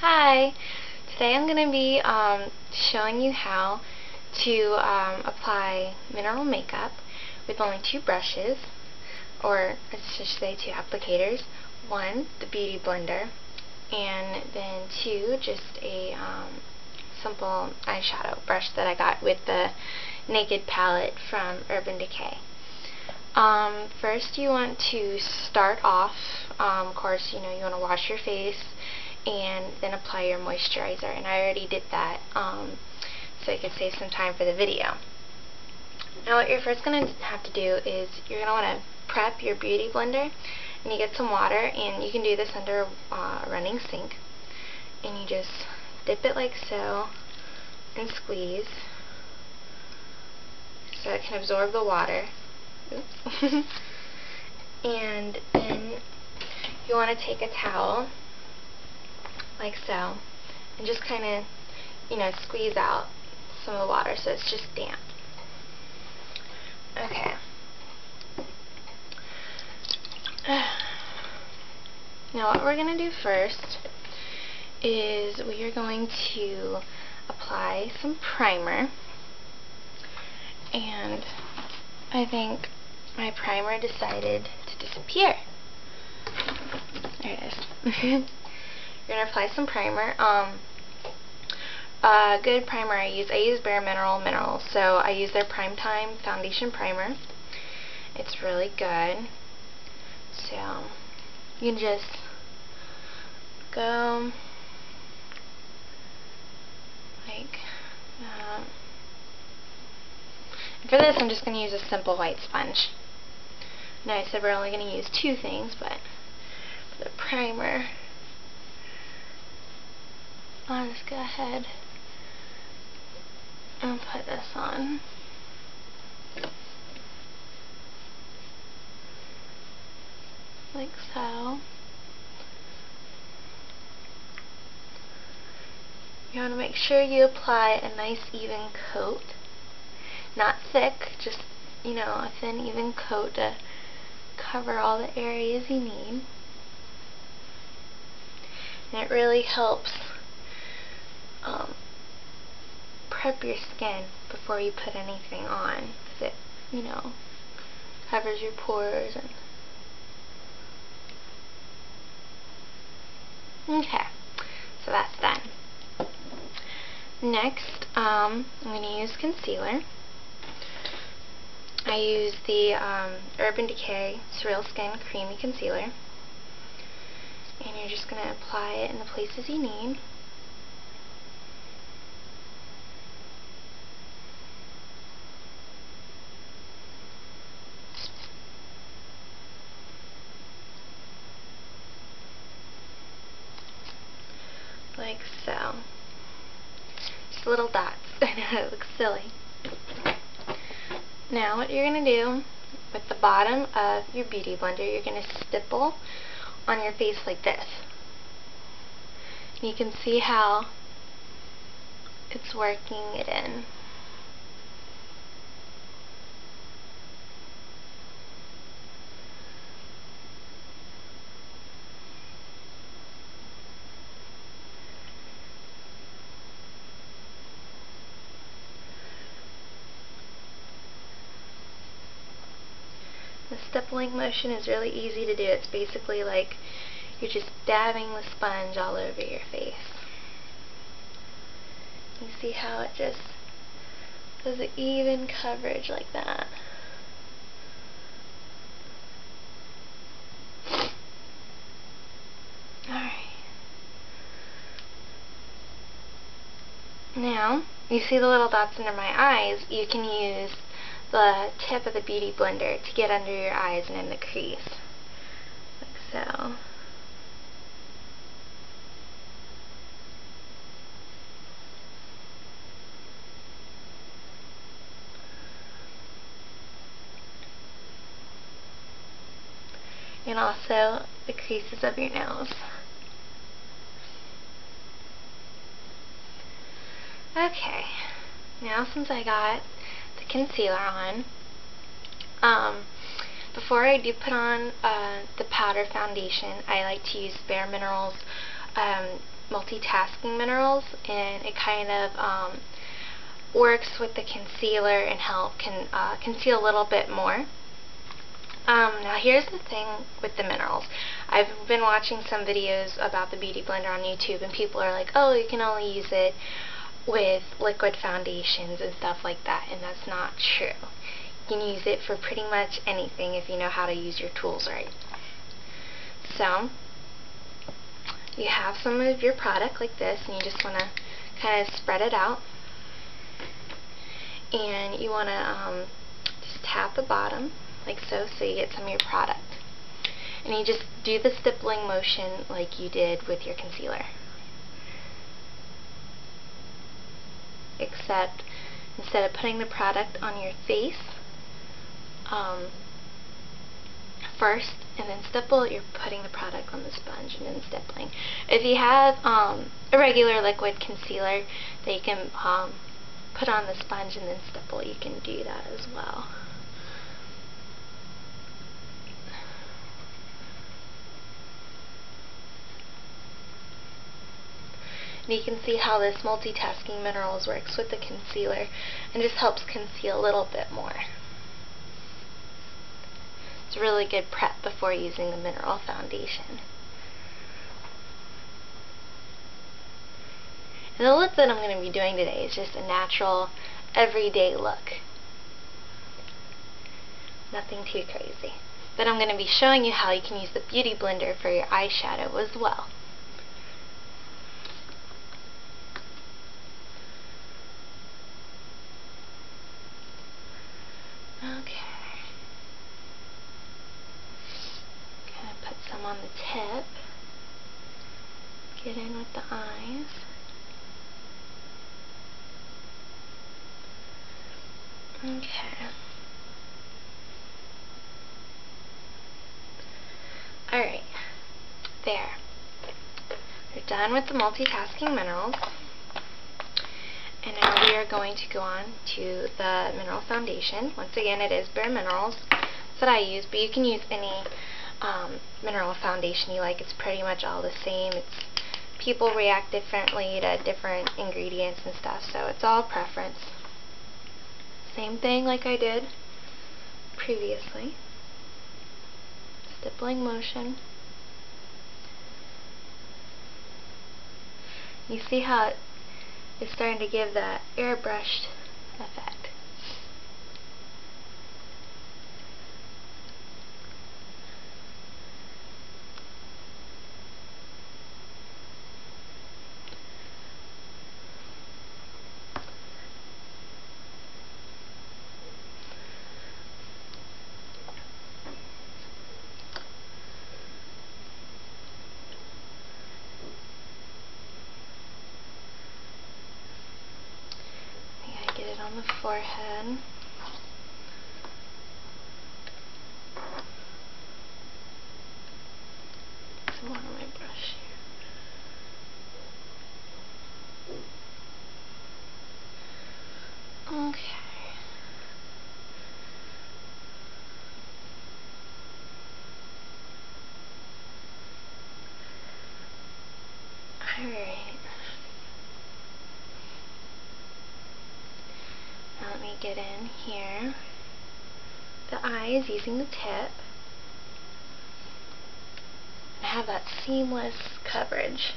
Hi! Today I'm going to be showing you how to apply mineral makeup with only two brushes, or I should say two applicators. One, the Beauty Blender, and then two, just a simple eyeshadow brush that I got with the Naked palette from Urban Decay. First you want to start off, of course, you want to wash your face and then apply your moisturizer, and I already did that so I could save some time for the video. Now what you're first going to have to do is you're going to want to prep your Beauty Blender, and you get some water, and you can do this under a running sink, and you just dip it like so and squeeze so it can absorb the water. Oops. And then you want to take a towel like so and just kind of, squeeze out some of the water so it's just damp. Okay. Now what we're going to do first is we are going to apply some primer, and I think my primer decided to disappear. There it is. You're going to apply some primer. A good primer I use Bare Minerals, so I use their Primetime Foundation Primer. It's really good. So you can just go like that. For this, I'm just going to use a simple white sponge. Now I said we're only going to use two things, but for the primer, I'll just go ahead and put this on. Like so. You want to make sure you apply a nice even coat. Not thick, just, a thin even coat to cover all the areas you need. And it really helps prep your skin before you put anything on, because it, covers your pores. And okay, so that's done. Next, I'm going to use concealer. I use the Urban Decay Surreal Skin Creamy Concealer, and you're just going to apply it in the places you need. Like so. Just little dots. I know, it looks silly. Now what you're going to do with the bottom of your Beauty Blender, you're going to stipple on your face like this. You can see how it's working it in. The stippling motion is really easy to do. It's basically like you're just dabbing the sponge all over your face. You see how it just does an even coverage like that. Alright. Now, you see the little dots under my eyes? You can use the tip of the Beauty Blender to get under your eyes and in the crease. Like so. And also the creases of your nose. Okay, now since I got the concealer on, before I do put on the powder foundation, I like to use Bare Minerals multitasking minerals, and it kind of works with the concealer and can conceal a little bit more. Now here's the thing with the minerals. I've been watching some videos about the Beauty Blender on YouTube, and people are like, oh, you can only use it with liquid foundations and stuff like that, and that's not true. You can use it for pretty much anything if you know how to use your tools right. So, you have some of your product like this, and you just want to kind of spread it out. And you want to just tap the bottom like so, so you get some of your product. And you just do the stippling motion like you did with your concealer. Except instead of putting the product on your face first and then stipple, you're putting the product on the sponge and then stippling. If you have a regular liquid concealer that you can put on the sponge and then stipple, you can do that as well. And you can see how this multitasking minerals works with the concealer and just helps conceal a little bit more. It's a really good prep before using the mineral foundation. And the look that I'm going to be doing today is just a natural, everyday look. Nothing too crazy. But I'm going to be showing you how you can use the Beauty Blender for your eyeshadow as well. Okay. Kind of put some on the tip. Get in with the eyes. Okay. Alright. There. We're done with the multitasking minerals. And now we are going to go on to the mineral foundation. Once again, it is Bare Minerals. That's what I use, but you can use any mineral foundation you like. It's pretty much all the same. People react differently to different ingredients and stuff, so it's all preference. Same thing like I did previously. Stippling motion. You see how it's starting to give that airbrushed effect. Get it on the forehead. Some more on my brush here. Okay. Alright. Now let me get in here. The eyes using the tip. And have that seamless coverage.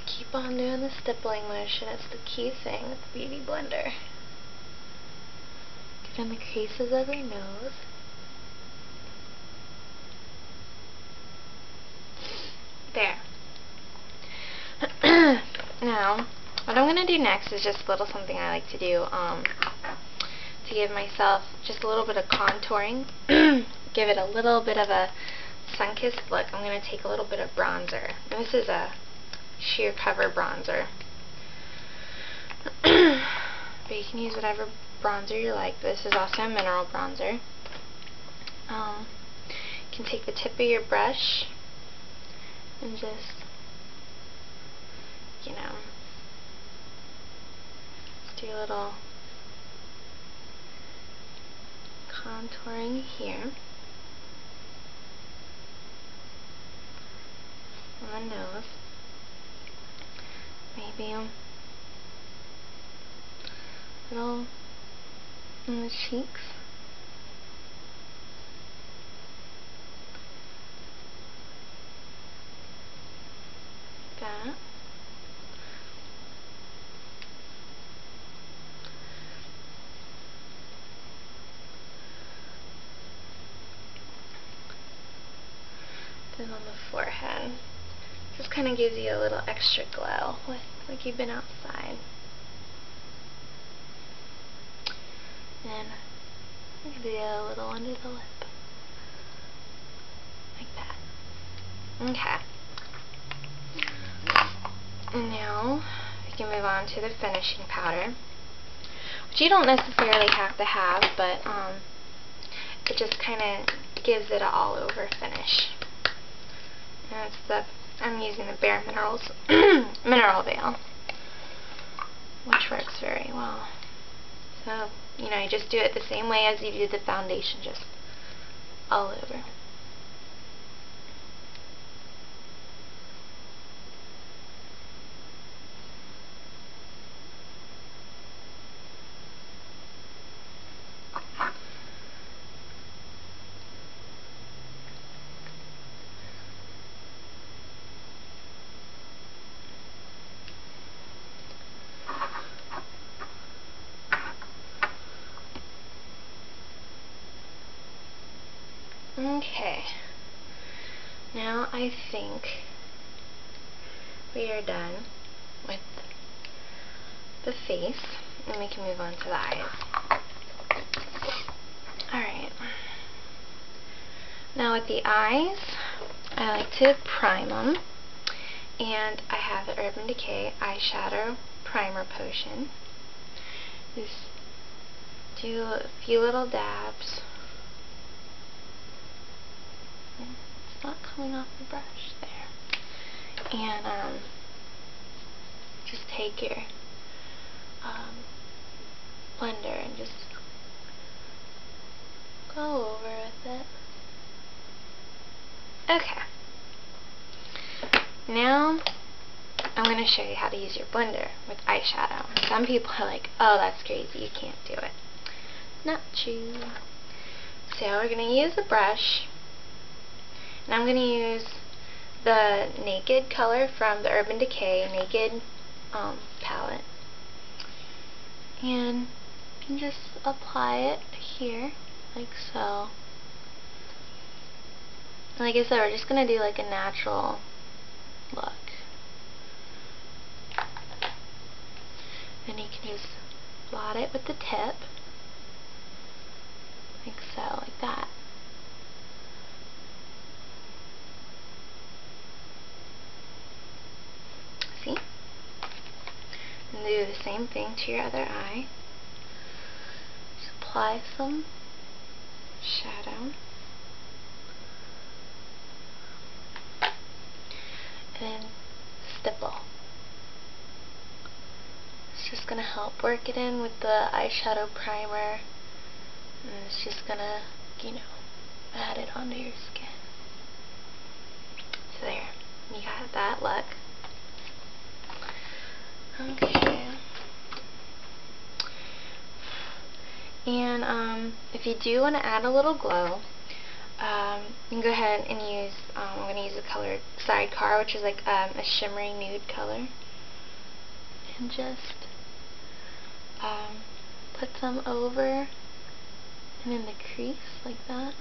Keep on doing the stippling motion. It's the key thing with the Beauty Blender. Get in the creases of your nose. There. Now, what I'm going to do next is just a little something I like to do to give myself just a little bit of contouring. Give it a little bit of a sun-kissed look. I'm going to take a little bit of bronzer. This is a sheer cover bronzer. But you can use whatever bronzer you like. This is also a mineral bronzer. You can take the tip of your brush and just, you know, do a little contouring here on the nose. Maybe a little in the cheeks. Like that. Then on the forehead. Just kind of gives you a little extra glow, like you've been outside. And maybe a little under the lip. Like that. Okay. And now we can move on to the finishing powder, which you don't necessarily have to have, but it just kind of gives it an all-over finish. And I'm using the Bare Minerals Mineral Veil, which works very well. So, you know, you just do it the same way as you do the foundation, just all over. Okay, now I think we are done with the face, and we can move on to the eyes. Alright, now with the eyes, I like to prime them, and I have the Urban Decay Eyeshadow Primer Potion. Just do a few little dabs. It's not coming off the brush there. And just take your blender and just go over with it. Okay. Now I'm going to show you how to use your blender with eyeshadow. Some people are like, oh, that's crazy, you can't do it. Not true. So we're going to use a brush. And I'm going to use the Naked color from the Urban Decay Naked palette. And you can just apply it here, like so. And like I said, we're just going to do like a natural look. Then you can just blot it with the tip, like so, like that. See? And do the same thing to your other eye. Just apply some shadow. And stipple. It's just going to help work it in with the eyeshadow primer. And it's just going to, you know, add it onto your skin. So there. You got that look. Okay. And if you do want to add a little glow, you can go ahead and use, I'm going to use the color Sidecar, which is like a shimmery nude color. And just put some over and in the crease, like that.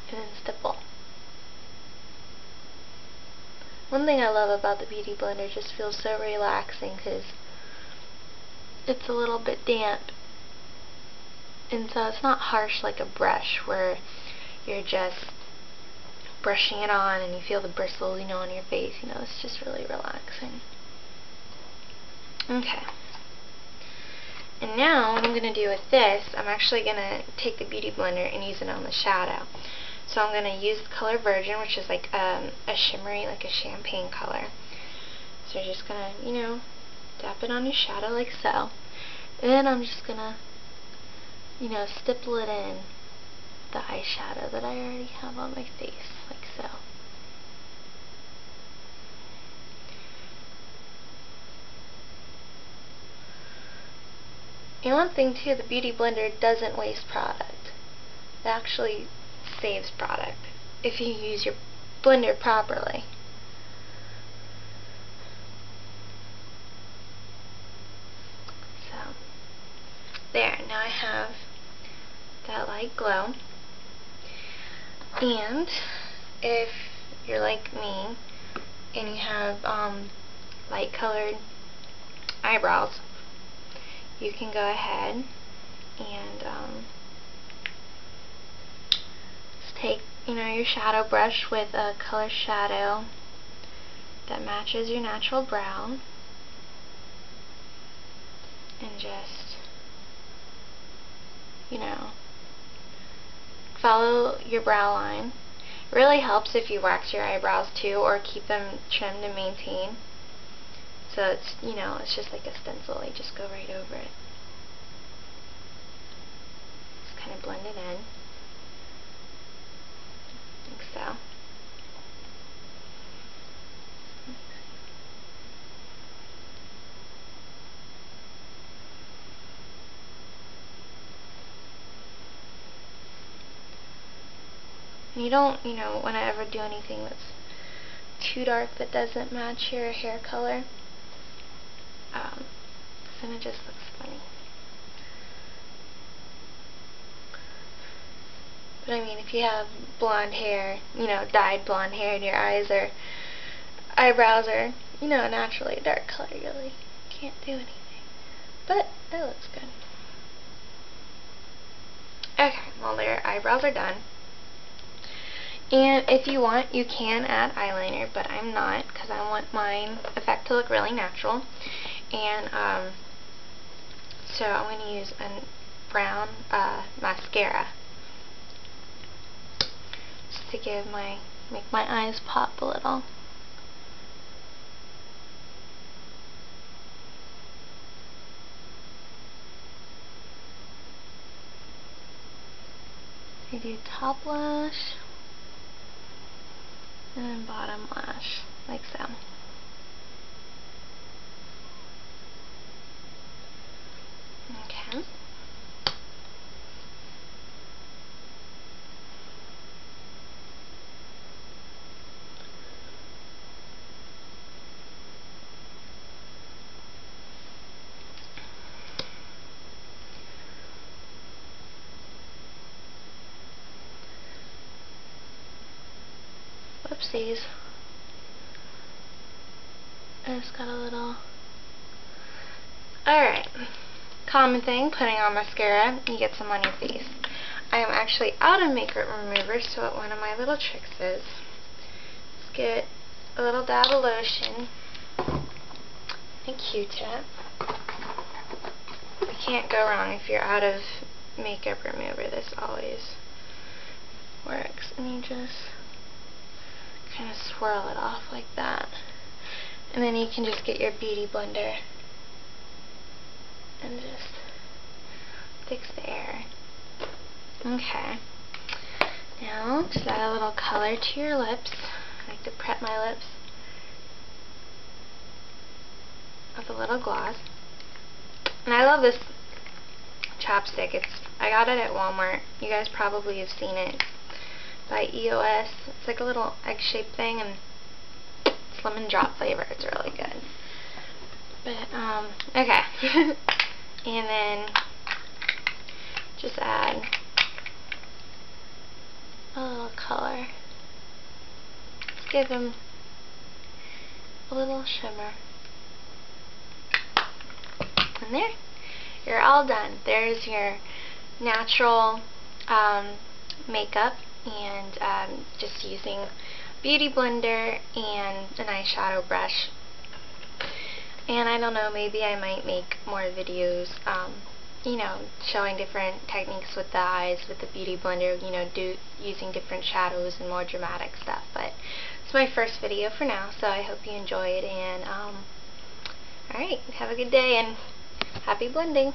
And then stipple. One thing I love about the Beauty Blender, it just feels so relaxing because it's a little bit damp, and so it's not harsh like a brush where you're just brushing it on and you feel the bristles, you know, on your face. You know, it's just really relaxing. Okay. And now what I'm going to do with this, I'm actually going to take the Beauty Blender and use it on the shadow. So I'm going to use the color Virgin, which is like a shimmery, like a champagne color. So you're just going to, you know, dab it on your shadow like so. And then I'm just going to, you know, stipple it in the eyeshadow that I already have on my face, like so. And one thing too, the Beauty Blender doesn't waste product. It actually saves product if you use your blender properly. So, there, now I have that light glow. And if you're like me and you have light colored eyebrows, you can go ahead and just take, you know, your shadow brush with a color shadow that matches your natural brow, and just, you know, follow your brow line. It really helps if you wax your eyebrows too, or keep them trimmed and maintained. So it's, you know, it's just like a stencil. You just go right over it. Just kind of blend it in. Like so. And you don't, you know, want to ever do anything that's too dark that doesn't match your hair color. Then it just looks funny. But I mean, if you have blonde hair, you know, dyed blonde hair, and your eyebrows are, you know, naturally a dark color, you really can't do anything. But it looks good. Okay, well, their eyebrows are done. And if you want, you can add eyeliner, but I'm not, because I want mine effect to look really natural. And so I'm going to use a brown mascara just to make my eyes pop a little. I do top lash and then bottom lash, like so. Okay. Whoopsies. I just got a little... Alright. Common thing, putting on mascara, you get some on your face. I am actually out of makeup remover, so what one of my little tricks is, let's get a little dab of lotion and Q-tip. You can't go wrong if you're out of makeup remover. This always works. And you just kind of swirl it off like that. And then you can just get your Beauty Blender and just fix the air. Okay. Now, just add a little color to your lips. I like to prep my lips with a little gloss. And I love this chapstick. I got it at Walmart. You guys probably have seen it. By EOS. It's like a little egg-shaped thing, and it's lemon drop flavor. It's really good. But, okay. And then just add a little color. Let's give them a little shimmer. And there, you're all done. There's your natural makeup, and just using Beauty Blender and an eyeshadow brush. And I don't know, maybe I might make more videos, you know, showing different techniques with the eyes, with the Beauty Blender, you know, using different shadows and more dramatic stuff. But it's my first video for now, so I hope you enjoy it, and alright, have a good day, and happy blending!